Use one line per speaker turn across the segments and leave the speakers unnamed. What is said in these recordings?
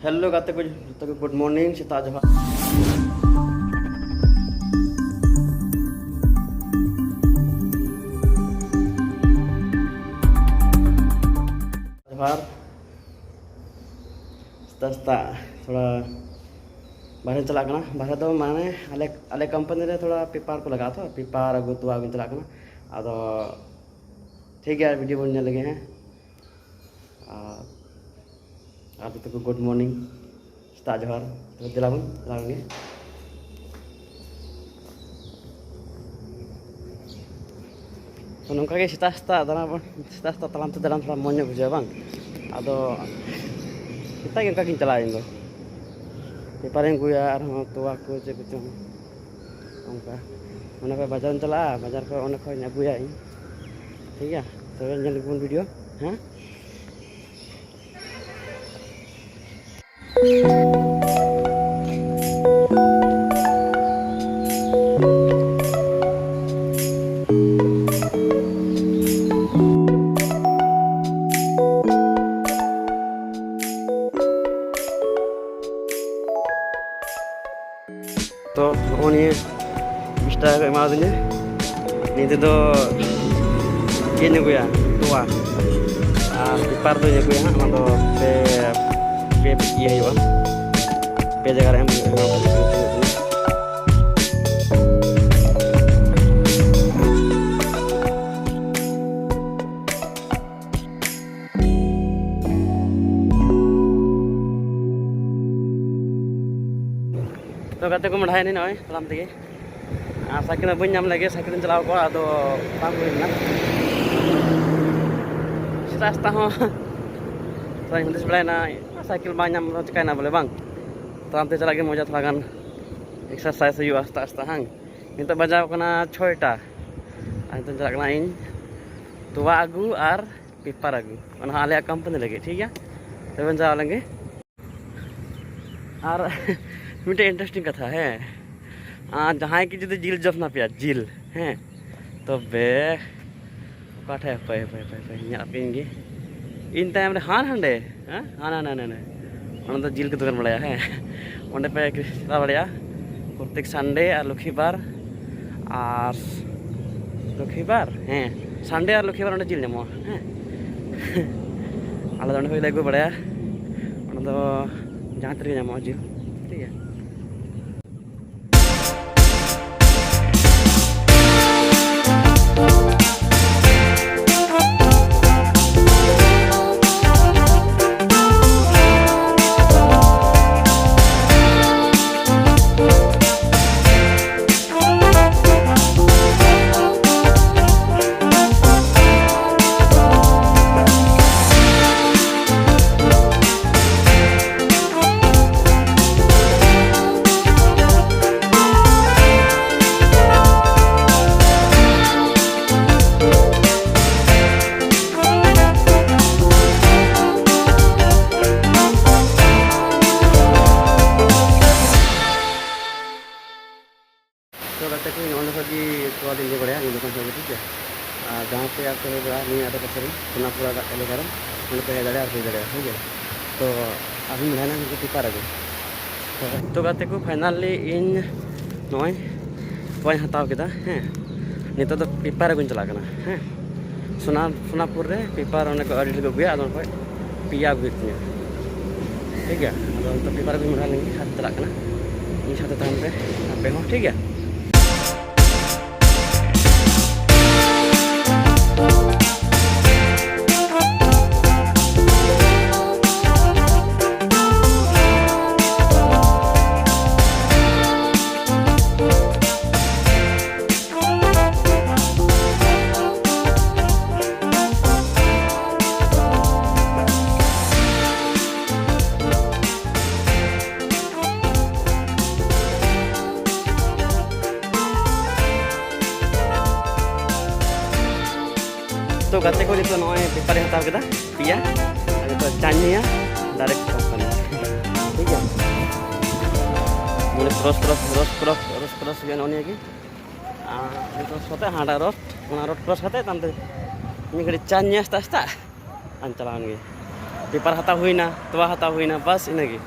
Hello गाते को तो गुड मॉर्निंग सीता जोहार जोहार सस्ता थोड़ा बाहर चला करना बाहर तो माने अले अले कंपनी रे थोड़ा पेपर को लगा था पेपर अगु तो आगु चला करना आदो ठीक है वीडियो बनने लगे हैं आप तो गुड मॉर्निंग सीता जोहार तो दिलाबन लागे तो नौका के सीता सीता तलाम ते दालान थोड़ा मौज बुझे बांग आदो सीता के उनका किन चला इन दो पेपर गुया तोवा को चे कुछ उनका उन्हें पे बाजार चला बाजार पे उन्हें खोज अगुया ठीक है तो ये वीडियो हाँ तो ini 20 टाका एमा दिने नीते तो ये nego ya tua ipar tuh nego ya ono pe iya yo pe jaga em तो गाते को मढ़ाई नहीं नय तलाम तेगे साइकिल बन नाम लगे साइकिल चलाव को आदो बांग हुईना रास्ता हो तो हिंदिस बड़ायना साइकिल बांग नाम चिकायना बोले बांग तलाम ते चला के मजा थोड़ा गान एक्सरसाइज हुई आस्ता आस्ता हांग नितो बजाव कना 6टा नितो चला कना इन तोवा आगु और पेपर आगु ओना आले कंपनी लगे ठीक है तो बन जाव लेंगे और मिटे इंटरेस्टिंग कथा है जहाँ की जुदी जिल जफ ना पिया जिल हैं तो बे काठे पे आपके इन टाइम रे हान हंडे हाँ ना तो जिल के दुकान बड़ाया है उन्हें पे चला बड़ाया प्रत्येक संडे और लक्ष्मीबार और लक्ष्मीबार हैं संडे और लक्ष्मीबार उन्हें जिल नमो हैं आला उन्हें लगो बड़ाया उन्हें तो जहाँ तक नमो जिल ठीक है तो कहते हैं उन्होंने लगी तो दिन जो बढ़िया दुकान से ठीक है जहाँ पे आपको नहीं आता पसंद सोनापुरा एलेकार उन्हें पे दाड़े ठीक है तो अभी मिलाना उनको पेपर आगे तो कहते को फाइनली इन नॉय तो हताव के हैं नितो तो पेपर आगे चला हैं सोनापुर रे पेपर उन्हें को एडिट को गया पिया अगुत ठीक है तो पेपर आगे मिला लेंगे हाथ चला इन साथ तहन पे आप हो ठीक है तो गाते को नितो नय पेपर हताव केदा पिया तो चानिया डायरेक्ट कंपनी ठीक है बोले क्रॉस के नोनिया की तो सोते हाडा रोड क्रॉस हते तंते मी घड़ी चानिया आस्ता आस्ता अंचलान गे पेपर हाथा हुईना तोवा हाथा हुईना बस इनगे।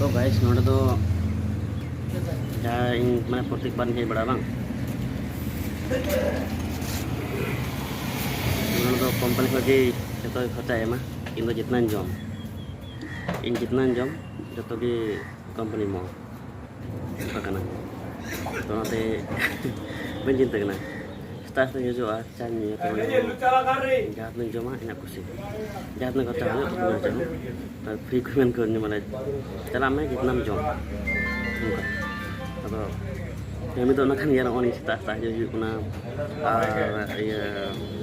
तो गाइस नोड़े दो जहाँ इन मैंने प्रत्येक बार नहीं बड़ा बांग नोड़े दो कंपनी को जी जो खर्चा है माँ इन तो जितना जम जो तो कि कंपनी मो पकना तो नाते बंजिन तक ना स्टाफ ने जो आज चाहिए तो जात में जमा इन्हें कुछ जात में करता है तो मैं चाहूँ तो फ्रीक्वेंट करने वाला चला मैं जितना जम तो kami tuh nakan ya orang kita saja juga na ya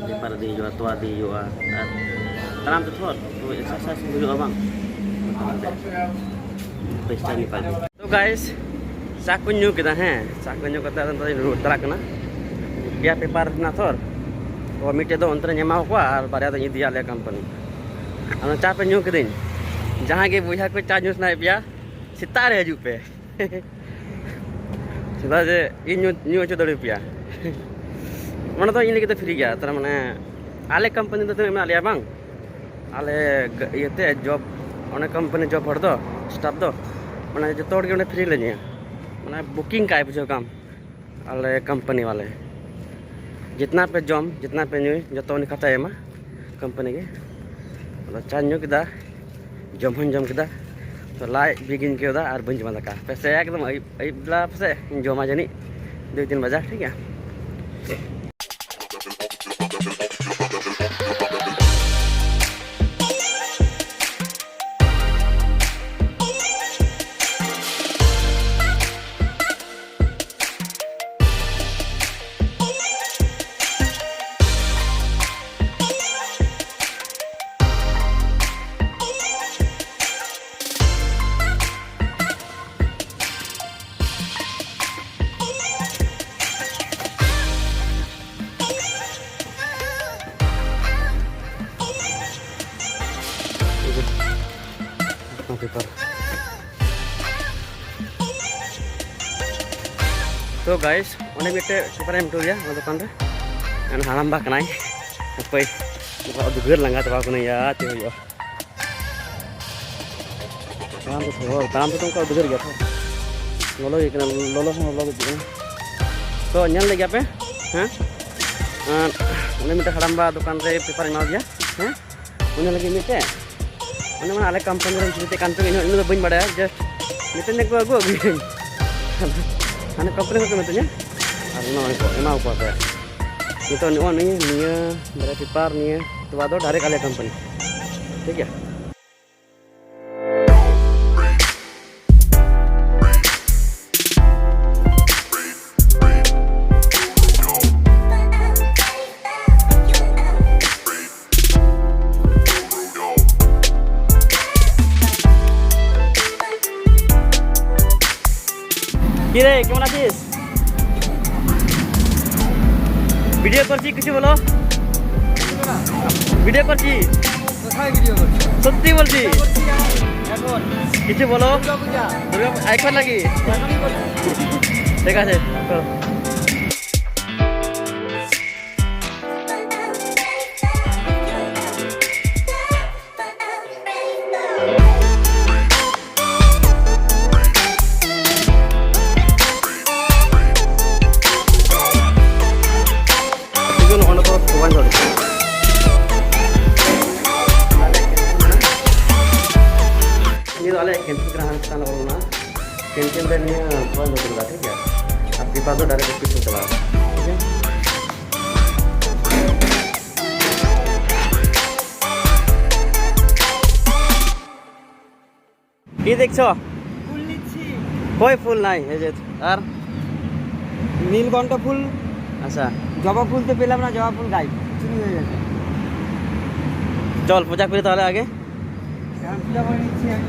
di paradi juga tua di juga tanam tuh tuh exercise juga bang pesta ni pagi तो guys sakunyu kita tadi terak na dia paper na thor तो मीटे दो अंतर ᱧᱮᱢᱟ ᱠᱚᱣᱟ ᱟᱨ ᱵᱟᱨᱭᱟ ᱫᱚ ᱤᱫᱤᱭᱟ ᱞᱮ company ᱟᱫᱚ ᱪᱟ ᱯᱮ ᱧᱩ ᱠᱤᱫᱤᱧ ᱡᱟᱦᱟᱸ ᱜᱮ ᱵᱩᱡᱷᱟ ᱠᱚ ᱪᱟ ᱧᱩ ᱥᱟᱱᱟᱭᱮᱫ ᱯᱮᱭᱟ ᱥᱮᱛᱟᱜ ᱨᱮ ᱦᱤᱡᱩᱜ ᱯᱮ ᱪᱮᱫᱟᱜ ᱡᱮ ᱤᱧ ᱧᱩ ᱦᱚᱪᱚ ᱫᱟᱲᱮ ᱯᱮᱭᱟ ᱚᱱᱟ ᱫᱚ ᱤᱧ ᱞᱟᱹᱜᱤᱫ ᱫᱚ ᱯᱷᱨᱤ ᱜᱮᱭᱟ ᱛᱟᱨ ᱢᱟᱱᱮ ᱟᱞᱮ ᱠᱳᱢᱯᱟᱱᱤ ᱫᱚ ᱛᱤᱱᱟᱹᱜ ᱢᱮᱱᱟᱜ ᱞᱮᱭᱟ ᱵᱟᱝ ᱟᱞᱮ ᱤᱭᱟᱹᱛᱮ ᱡᱚᱵ ᱚᱱᱮ ᱠᱳᱢᱯᱟᱱᱤ ᱡᱚᱵ ᱦᱚᱲ ᱫᱚ ᱥᱴᱟᱯ ᱫᱚ ᱢᱟᱱᱮ ᱡᱚᱛᱚ ᱦᱚᱲ ᱜᱮ ᱚᱸᱰᱮ ᱯᱷᱨᱤ ᱞᱮ ᱧᱩᱭᱟ ᱢᱟᱱᱮ बुकिंग का है बुझो काम अले कंपनी वाले जितना पे जम जितना पे न्यू जो तो खाता है मा कंपनी के चा न्यू किदा जम किदा तो लाई बिगिन के और बंज बंद का पैसे एकदम अबला पैसे जमा जानी 2-3 बजा ठीक है पेपर तो गाइस उन्हें मिट्टे पेपर एम टू गया दुकान रे एन हालाम बा कनाई पे दुगर लंगा तबा को नहीं यार ते हो ताम तो तुमको दुगर गया था लोलो एक लोलो हम लोग तो ñal ले गया पे हैं उन्हें मिट्टे हालाम बा दुकान रे पेपर एम गया हैं उन्हें लगे मिट्टे उन्हें मैं आले कंपनी रे चिते कांतो इन इन बन बड़ा जस्ट मिटे ने को अगु अने कंपनी को मितnya और नो को एमा को पे itu nih nih dari pipar nih itu ada dari kalian company ठीक है কিরে কেমন আছিস ভিডিও করছি কিছু বলো ভিডিও করছি কোথায় ভিডিও করছিস সত্যি বলছি এখন কিছু বলো দুর্গা এখন লাগি ঠিক আছে download. Ini oleh camping kerahan sana uluna. Camping dan ini bukan untuk berarti ya. Tapi pada dari kecil telah. Oke. কি দেখছো?
ফুল নিচ্ছি।
কই ফুল নাই এই যে আর
নীলকণ্ঠ ফুল,
আচ্ছা
জবা ফুল তো পেলাম না, জবা ফুল গাই চুরি হয়ে গেছে।
চল পূজা করি তাহলে আগে।
এখন পূজা করে নিচ্ছি আমি।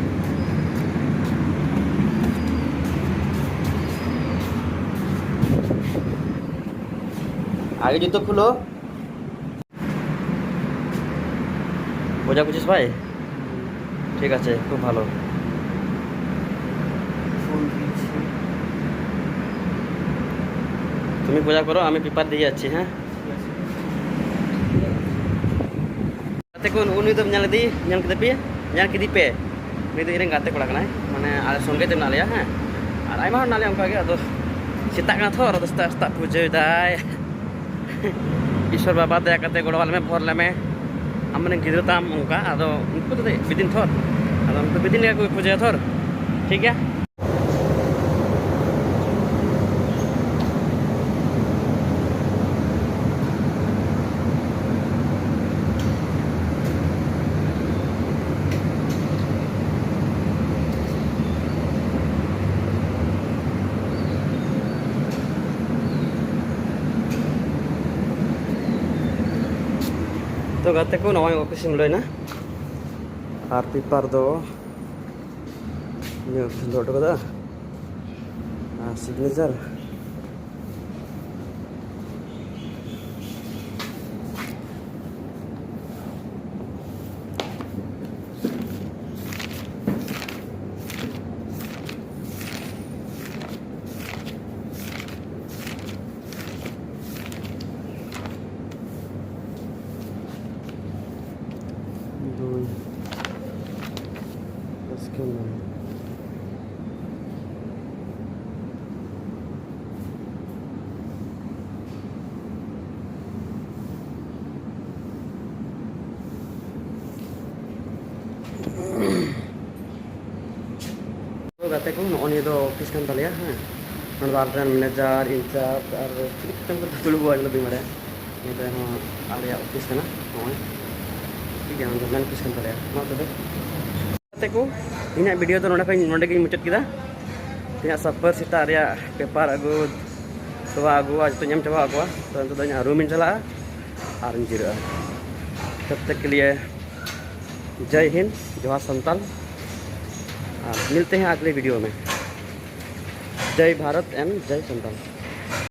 আগে জুতো খুলো। পূজা করছিস ভাই? ঠিক আছে, খুব ভালো।
ফুল দিচ্ছি।
তুমি পূজা করো, আমি পেপার দিয়ে যাচ্ছি। হ্যাঁ দেখুন উনি তো nyal kidi pe ini tuh iring gate kola kanai mane ale songe te nalia ha ar ai ma nalia onka ge ado sita kana thor ado sta puja dai ishwar baba daya kate godwal me phor lame amne gidra tam onka ado unku to bidin thor ado unku bidin ge puja thor ठीक है। तो gate ko nawai office mulai na ar paper do ini load kada signature gate ko oni do office kan talia ha non warden manager incharge ar kita ko dulu gua lebih mare ini tuh area office kana oh ठीक है हम man office kan talia ma to gate ko ini video to nonde ke mucet kita tina super sita area paper agu coba agu itu nyam coba agu तो itu tanya rumin salah arrange तब तक के लिए जय हिंद, जोहार संताल। मिलते हैं अगले वीडियो में। जय भारत एंड जय संताल।